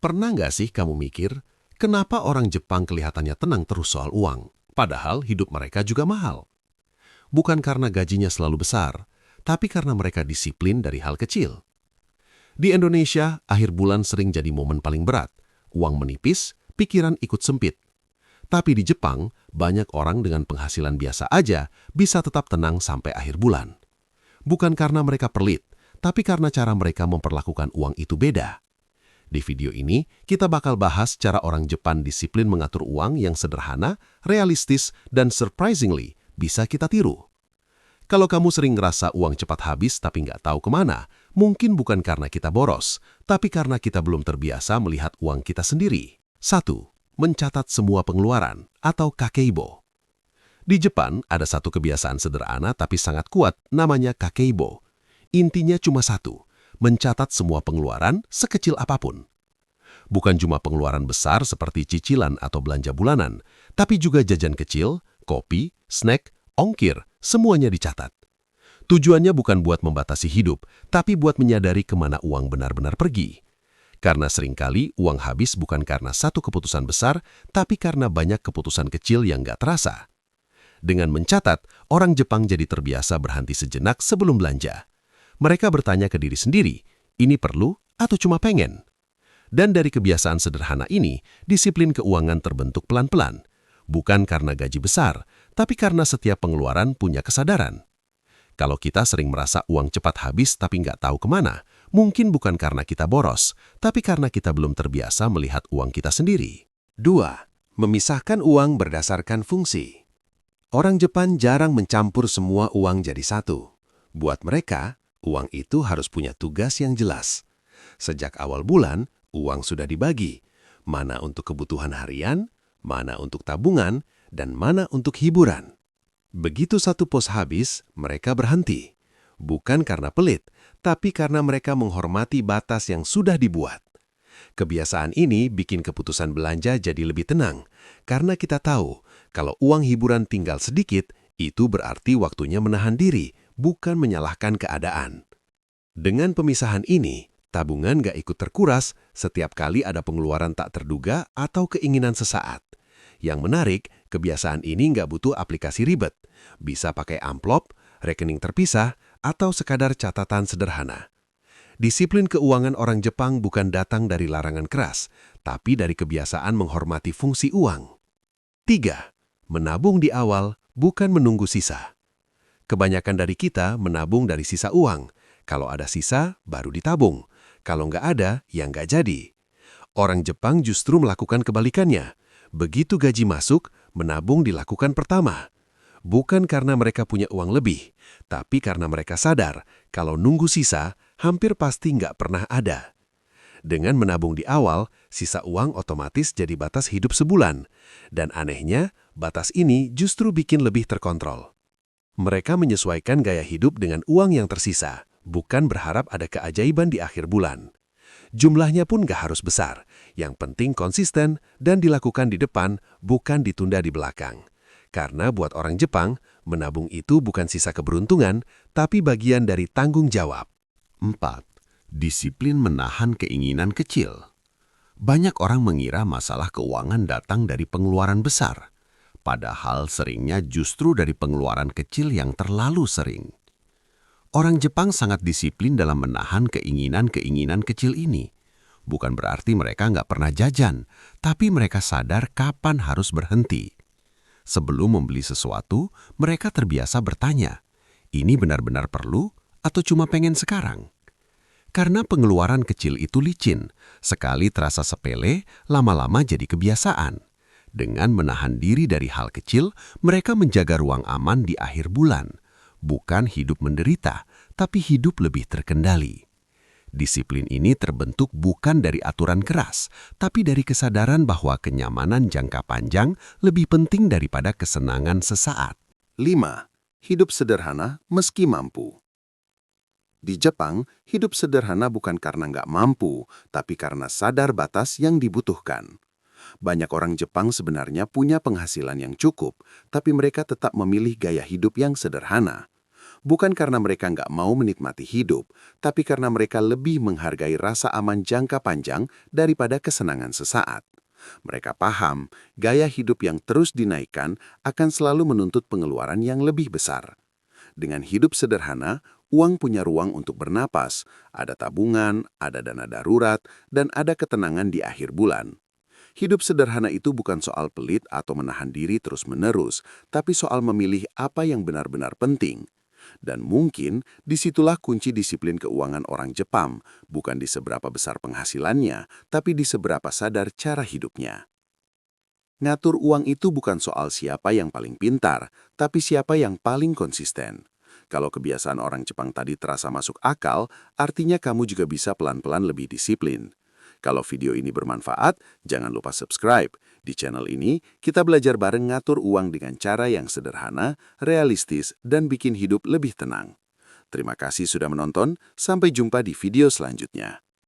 Pernah nggak sih kamu mikir, kenapa orang Jepang kelihatannya tenang terus soal uang, padahal hidup mereka juga mahal? Bukan karena gajinya selalu besar, tapi karena mereka disiplin dari hal kecil. Di Indonesia, akhir bulan sering jadi momen paling berat. Uang menipis, pikiran ikut sempit. Tapi di Jepang, banyak orang dengan penghasilan biasa aja bisa tetap tenang sampai akhir bulan. Bukan karena mereka pelit, tapi karena cara mereka memperlakukan uang itu beda. Di video ini, kita bakal bahas cara orang Jepang disiplin mengatur uang yang sederhana, realistis, dan surprisingly bisa kita tiru. Kalau kamu sering ngerasa uang cepat habis tapi nggak tahu kemana, mungkin bukan karena kita boros, tapi karena kita belum terbiasa melihat uang kita sendiri. 1. Mencatat semua pengeluaran atau kakeibo. Di Jepang ada satu kebiasaan sederhana tapi sangat kuat, namanya kakeibo. Intinya cuma satu, mencatat semua pengeluaran sekecil apapun. Bukan cuma pengeluaran besar seperti cicilan atau belanja bulanan, tapi juga jajan kecil, kopi, snack, ongkir, semuanya dicatat. Tujuannya bukan buat membatasi hidup, tapi buat menyadari kemana uang benar-benar pergi. Karena seringkali uang habis bukan karena satu keputusan besar, tapi karena banyak keputusan kecil yang nggak terasa. Dengan mencatat, orang Jepang jadi terbiasa berhenti sejenak sebelum belanja. Mereka bertanya ke diri sendiri, ini perlu atau cuma pengen? Dan dari kebiasaan sederhana ini, disiplin keuangan terbentuk pelan-pelan. Bukan karena gaji besar, tapi karena setiap pengeluaran punya kesadaran. Kalau kita sering merasa uang cepat habis tapi nggak tahu kemana, mungkin bukan karena kita boros, tapi karena kita belum terbiasa melihat uang kita sendiri. 2. Memisahkan uang berdasarkan fungsi. Orang Jepang jarang mencampur semua uang jadi satu. Buat mereka, uang itu harus punya tugas yang jelas. Sejak awal bulan, uang sudah dibagi. Mana untuk kebutuhan harian, mana untuk tabungan, dan mana untuk hiburan. Begitu satu pos habis, mereka berhenti. Bukan karena pelit, tapi karena mereka menghormati batas yang sudah dibuat. Kebiasaan ini bikin keputusan belanja jadi lebih tenang, karena kita tahu kalau uang hiburan tinggal sedikit, itu berarti waktunya menahan diri, bukan menyalahkan keadaan. Dengan pemisahan ini, tabungan gak ikut terkuras setiap kali ada pengeluaran tak terduga atau keinginan sesaat. Yang menarik, kebiasaan ini nggak butuh aplikasi ribet. Bisa pakai amplop, rekening terpisah, atau sekadar catatan sederhana. Disiplin keuangan orang Jepang bukan datang dari larangan keras, tapi dari kebiasaan menghormati fungsi uang. 3. Menabung di awal, bukan menunggu sisa. Kebanyakan dari kita menabung dari sisa uang. Kalau ada sisa, baru ditabung. Kalau nggak ada, ya nggak jadi. Orang Jepang justru melakukan kebalikannya. Begitu gaji masuk, menabung dilakukan pertama. Bukan karena mereka punya uang lebih, tapi karena mereka sadar kalau nunggu sisa hampir pasti nggak pernah ada. Dengan menabung di awal, sisa uang otomatis jadi batas hidup sebulan. Dan anehnya, batas ini justru bikin lebih terkontrol. Mereka menyesuaikan gaya hidup dengan uang yang tersisa, bukan berharap ada keajaiban di akhir bulan. Jumlahnya pun gak harus besar, yang penting konsisten dan dilakukan di depan, bukan ditunda di belakang. Karena buat orang Jepang, menabung itu bukan sisa keberuntungan, tapi bagian dari tanggung jawab. 4. Disiplin menahan keinginan kecil. Banyak orang mengira masalah keuangan datang dari pengeluaran besar, padahal seringnya justru dari pengeluaran kecil yang terlalu sering. Orang Jepang sangat disiplin dalam menahan keinginan-keinginan kecil ini. Bukan berarti mereka nggak pernah jajan, tapi mereka sadar kapan harus berhenti. Sebelum membeli sesuatu, mereka terbiasa bertanya, ini benar-benar perlu atau cuma pengen sekarang? Karena pengeluaran kecil itu licin, sekali terasa sepele, lama-lama jadi kebiasaan. Dengan menahan diri dari hal kecil, mereka menjaga ruang aman di akhir bulan. Bukan hidup menderita, tapi hidup lebih terkendali. Disiplin ini terbentuk bukan dari aturan keras, tapi dari kesadaran bahwa kenyamanan jangka panjang lebih penting daripada kesenangan sesaat. 5. Hidup sederhana meski mampu. Di Jepang, hidup sederhana bukan karena nggak mampu, tapi karena sadar batas yang dibutuhkan. Banyak orang Jepang sebenarnya punya penghasilan yang cukup, tapi mereka tetap memilih gaya hidup yang sederhana. Bukan karena mereka nggak mau menikmati hidup, tapi karena mereka lebih menghargai rasa aman jangka panjang daripada kesenangan sesaat. Mereka paham, gaya hidup yang terus dinaikkan akan selalu menuntut pengeluaran yang lebih besar. Dengan hidup sederhana, uang punya ruang untuk bernapas, ada tabungan, ada dana darurat, dan ada ketenangan di akhir bulan. Hidup sederhana itu bukan soal pelit atau menahan diri terus-menerus, tapi soal memilih apa yang benar-benar penting. Dan mungkin disitulah kunci disiplin keuangan orang Jepang, bukan di seberapa besar penghasilannya, tapi di seberapa sadar cara hidupnya. Ngatur uang itu bukan soal siapa yang paling pintar, tapi siapa yang paling konsisten. Kalau kebiasaan orang Jepang tadi terasa masuk akal, artinya kamu juga bisa pelan-pelan lebih disiplin. Kalau video ini bermanfaat, jangan lupa subscribe. Di channel ini, kita belajar bareng ngatur uang dengan cara yang sederhana, realistis, dan bikin hidup lebih tenang. Terima kasih sudah menonton, sampai jumpa di video selanjutnya.